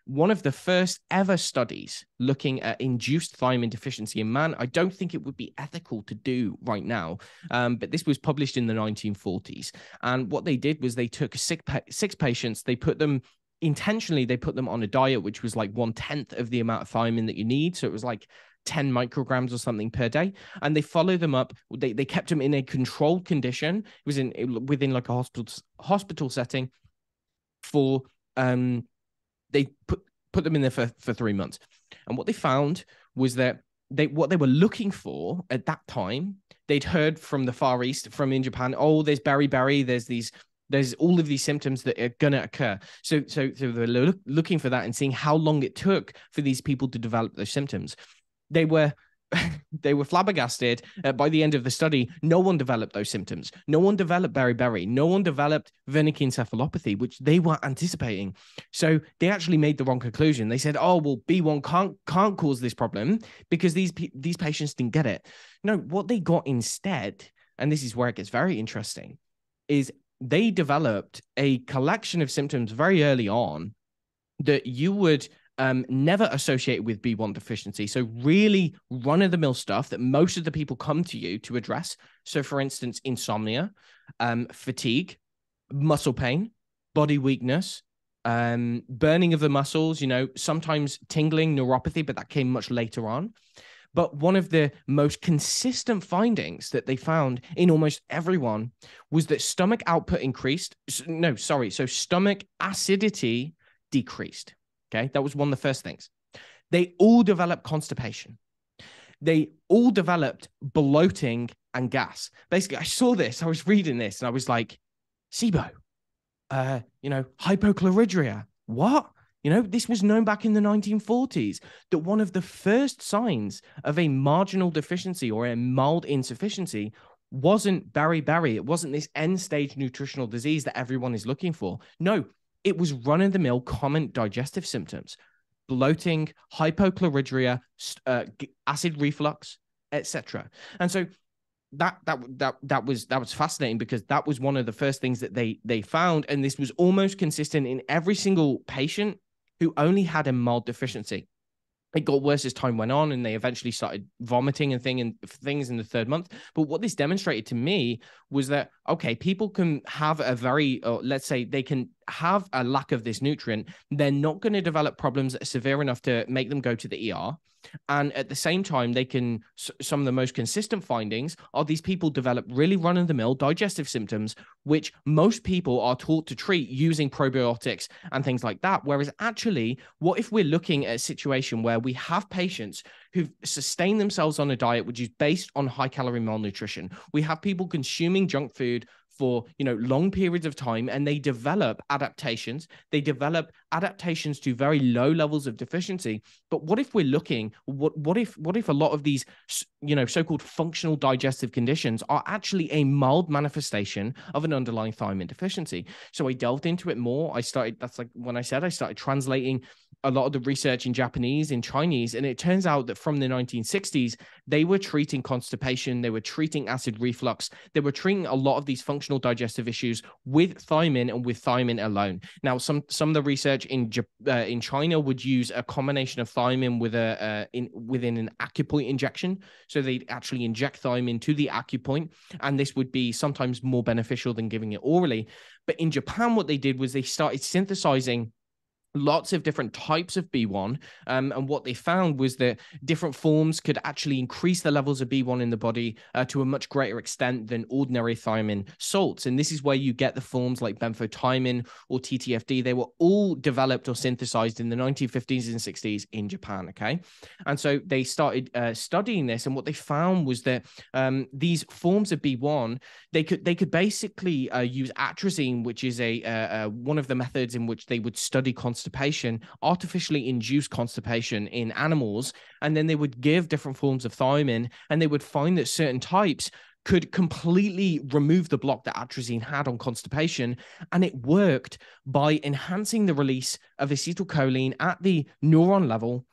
one of the first ever studies looking at induced thiamine deficiency in man. I don't think it would be ethical to do right now, but this was published in the 1940s. And what they did was they took six patients, they put them on a diet which was like 1/10 of the amount of thiamine that you need. So it was like 10 micrograms or something per day. And they followed them up. They kept them in a controlled condition. It was within like a hospital setting for they put them in there for 3 months. And what they found was that what they were looking for at that time, they'd heard from the Far East, from in Japan, oh, there's beriberi, there's all of these symptoms that are going to occur. So they're looking for that and seeing how long it took for these people to develop those symptoms. They were flabbergasted. By the end of the study, no one developed those symptoms. No one developed beriberi. No one developed Wernicke encephalopathy, which they were anticipating. So they actually made the wrong conclusion. They said, oh, well, B1 can't cause this problem because these patients didn't get it. No, what they got instead, and this is where it gets very interesting, is they developed a collection of symptoms very early on that you would never associated with B1 deficiency. So really run-of-the-mill stuff that most of the people come to you to address. So for instance, insomnia, fatigue, muscle pain, body weakness, burning of the muscles, sometimes tingling, neuropathy, but that came much later on. But one of the most consistent findings that they found in almost everyone was that stomach output increased. So stomach acidity decreased. Okay, that was one of the first things. They all developed constipation. They all developed bloating and gas. Basically, I saw this, I was reading this, and I was like, SIBO, hypochlorhydria. What? This was known back in the 1940s, that one of the first signs of a marginal deficiency or a mild insufficiency wasn't beriberi. It wasn't this end-stage nutritional disease that everyone is looking for. No, it was run-of-the-mill common digestive symptoms: bloating, hypochlorhydria, acid reflux, etc. And so that was fascinating, because that was one of the first things that they found, and this was almost consistent in every single patient who only had a mild deficiency. It got worse as time went on, and they eventually started vomiting and things in the 3rd month. But what this demonstrated to me was that, okay, people can have let's say they can have a lack of this nutrient. They're not going to develop problems that are severe enough to make them go to the ER. And at the same time, some of the most consistent findings are these people develop really run-of-the-mill digestive symptoms, which most people are taught to treat using probiotics and things like that. Whereas actually, what if we're looking at a situation where we have patients who've sustained themselves on a diet which is based on high-calorie malnutrition? We have people consuming junk food for long periods of time, and they develop adaptations. They develop adaptations to very low levels of deficiency. But what if we're looking, what if a lot of these so-called functional digestive conditions are actually a mild manifestation of an underlying thiamine deficiency? So I delved into it more. That's like when I said I started translating a lot of the research in Japanese, in Chinese, and it turns out that from the 1960s, they were treating constipation, they were treating acid reflux, they were treating a lot of these functional digestive issues with thiamine and with thiamine alone. Now, some of the research in China would use a combination of thiamine within an acupoint injection. So they'd actually inject thiamine to the acupoint, and this would be sometimes more beneficial than giving it orally. But in Japan, what they did was they started synthesizing lots of different types of B1. And what they found was that different forms could actually increase the levels of B1 in the body to a much greater extent than ordinary thiamine salts. And this is where you get the forms like benfotiamine or TTFD. They were all developed or synthesized in the 1950s and 60s in Japan. Okay. And so they started studying this. And what they found was that these forms of B1, they could basically use atrazine, which is one of the methods in which they would study constipation, artificially induce constipation in animals, and then they would give different forms of thiamine, and they would find that certain types could completely remove the block that atrazine had on constipation. And it worked by enhancing the release of acetylcholine at the neuron level.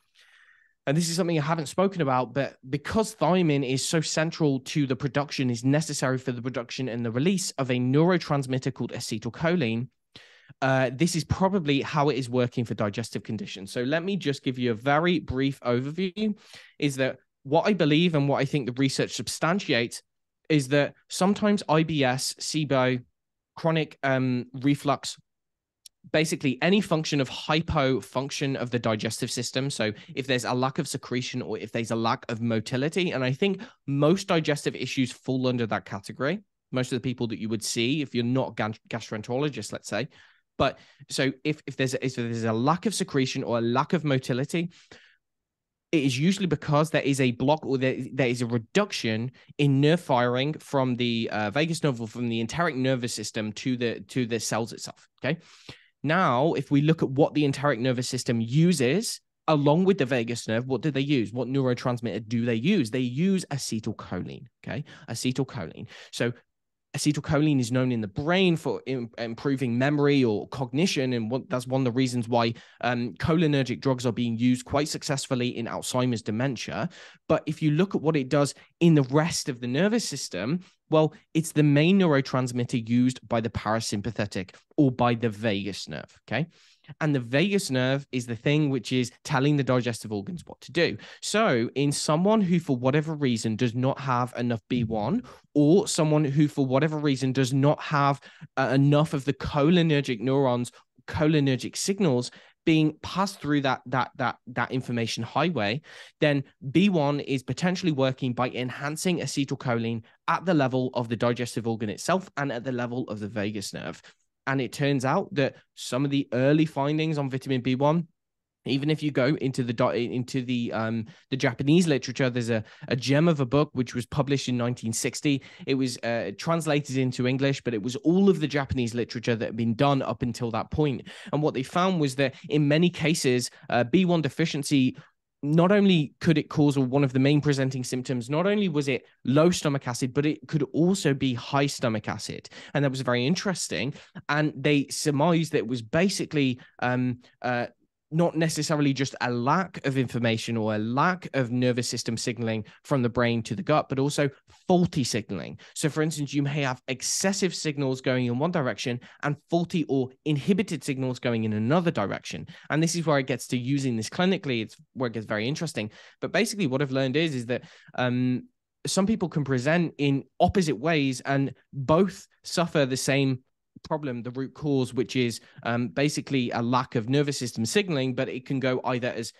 And this is something I haven't spoken about, but because thiamine is so central to the production, is necessary for the production and the release of a neurotransmitter called acetylcholine, this is probably how it is working for digestive conditions. So let me just give you a very brief overview, is that what I believe and what I think the research substantiates is that sometimes IBS, SIBO, chronic reflux, basically any function of hypofunction of the digestive system. So if there's a lack of secretion or if there's a lack of motility, and I think most digestive issues fall under that category. Most of the people that you would see, if you're not a gastroenterologist, let's say. But so if there's a lack of secretion or a lack of motility, it is usually because there is a block or there is a reduction in nerve firing from the vagus nerve or from the enteric nervous system to the cells itself. Okay. Now, if we look at what the enteric nervous system uses along with the vagus nerve, what do they use? What neurotransmitter do they use? They use acetylcholine. Okay. Acetylcholine. So acetylcholine is known in the brain for improving memory or cognition, and that's one of the reasons why cholinergic drugs are being used quite successfully in Alzheimer's dementia. But if you look at what it does in the rest of the nervous system, well, it's the main neurotransmitter used by the parasympathetic or by the vagus nerve, okay? And the vagus nerve is the thing which is telling the digestive organs what to do. So in someone who, for whatever reason, does not have enough B1, or someone who, for whatever reason, does not have enough of the cholinergic neurons, cholinergic signals being passed through that information highway, then B1 is potentially working by enhancing acetylcholine at the level of the digestive organ itself and at the level of the vagus nerve. And it turns out that some of the early findings on vitamin B1, even if you go into the Japanese literature, there's a gem of a book which was published in 1960. It was translated into English, but it was all of the Japanese literature that had been done up until that point. And what they found was that in many cases, B1 deficiency, not only could it cause, or one of the main presenting symptoms, not only was it low stomach acid, but it could also be high stomach acid. And that was very interesting. And they surmised that it was basically not necessarily just a lack of information or a lack of nervous system signaling from the brain to the gut, but also faulty signaling. So for instance, you may have excessive signals going in one direction and faulty or inhibited signals going in another direction. And this is where it gets to using this clinically. It's where it gets very interesting. But basically what I've learned is that some people can present in opposite ways and both suffer the same problem, the root cause, which is basically a lack of nervous system signaling, but it can go either as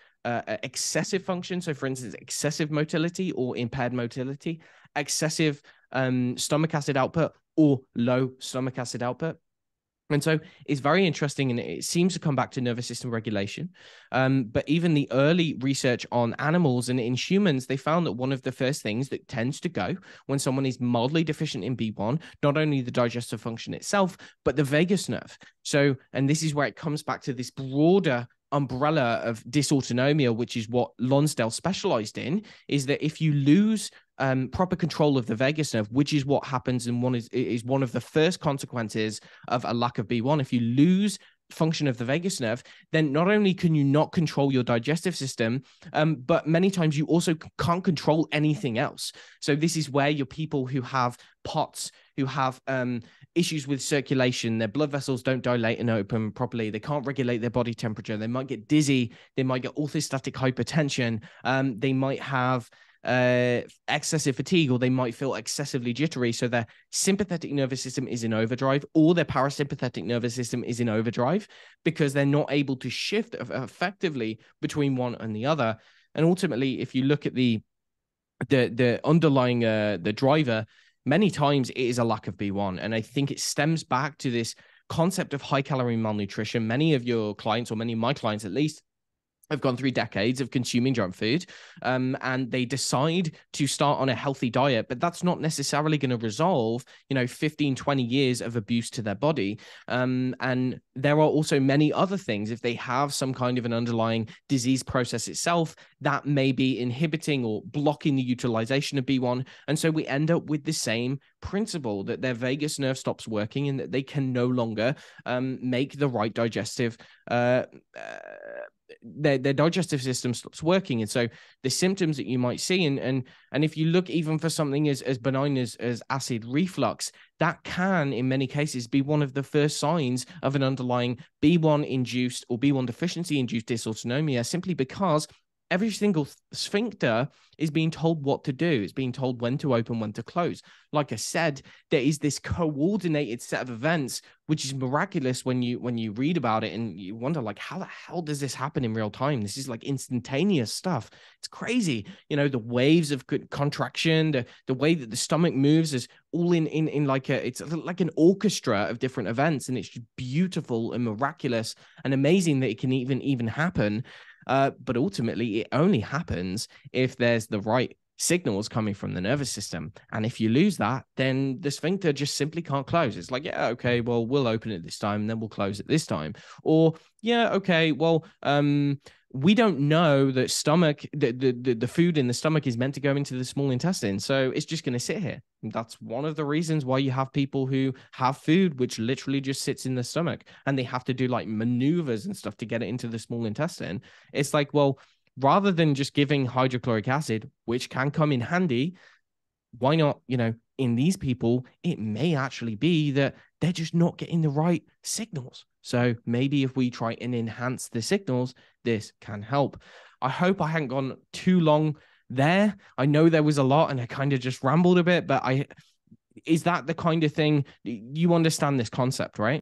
excessive function. So for instance, excessive motility or impaired motility, excessive stomach acid output or low stomach acid output. And so it's very interesting, and it seems to come back to nervous system regulation. But even the early research on animals and in humans, they found that one of the first things that tends to go when someone is mildly deficient in B1, not only the digestive function itself, but the vagus nerve. So, and this is where it comes back to this broader umbrella of dysautonomia, which is what Lonsdale specialized in, is that if you lose proper control of the vagus nerve, which is what happens and is one of the first consequences of a lack of B1. If you lose function of the vagus nerve, then not only can you not control your digestive system, but many times you also can't control anything else. So this is where your people who have POTS, who have issues with circulation, their blood vessels don't dilate and open properly, they can't regulate their body temperature, they might get dizzy, they might get orthostatic hypotension, they might have excessive fatigue, or they might feel excessively jittery. So their sympathetic nervous system is in overdrive, or their parasympathetic nervous system is in overdrive, because they're not able to shift effectively between one and the other. And ultimately, if you look at the underlying the driver, many times it is a lack of B1. And I think it stems back to this concept of high calorie malnutrition. Many of your clients, or many of my clients at least, have gone through decades of consuming junk food, and they decide to start on a healthy diet, but that's not necessarily going to resolve, 15, 20 years of abuse to their body. And there are also many other things. If they have some kind of an underlying disease process itself, that may be inhibiting or blocking the utilization of B1. And so we end up with the same principle, that their vagus nerve stops working and that they can no longer make the right digestive their digestive system stops working. And so the symptoms that you might see, and if you look even for something as benign as acid reflux, that can in many cases be one of the first signs of an underlying B1 induced or B1 deficiency induced dysautonomia, simply because every single sphincter is being told what to do. It's being told when to open, when to close. Like I said, there is this coordinated set of events, which is miraculous when you read about it, and you wonder, like, how the hell does this happen in real time? This is like instantaneous stuff. It's crazy. The waves of contraction, the way that the stomach moves is all in like it's like an orchestra of different events, and it's beautiful and miraculous and amazing that it can even happen. But ultimately, it only happens if there's the right signals coming from the nervous system. And if you lose that, then the sphincter just simply can't close. It's like, yeah, okay, well, we'll open it this time, and then we'll close it this time. Or, yeah, okay, well, we don't know that the food in the stomach is meant to go into the small intestine. So it's just going to sit here. And that's one of the reasons why you have people who have food which literally just sits in the stomach, and they have to do like maneuvers and stuff to get it into the small intestine. It's like, well, rather than just giving hydrochloric acid, which can come in handy, why not, in these people, it may actually be that they're just not getting the right signals. So maybe if we try and enhance the signals, this can help. I hope I hadn't gone too long there. I know there was a lot and I kind of just rambled a bit, but is that the kind of thing you understand this concept, right?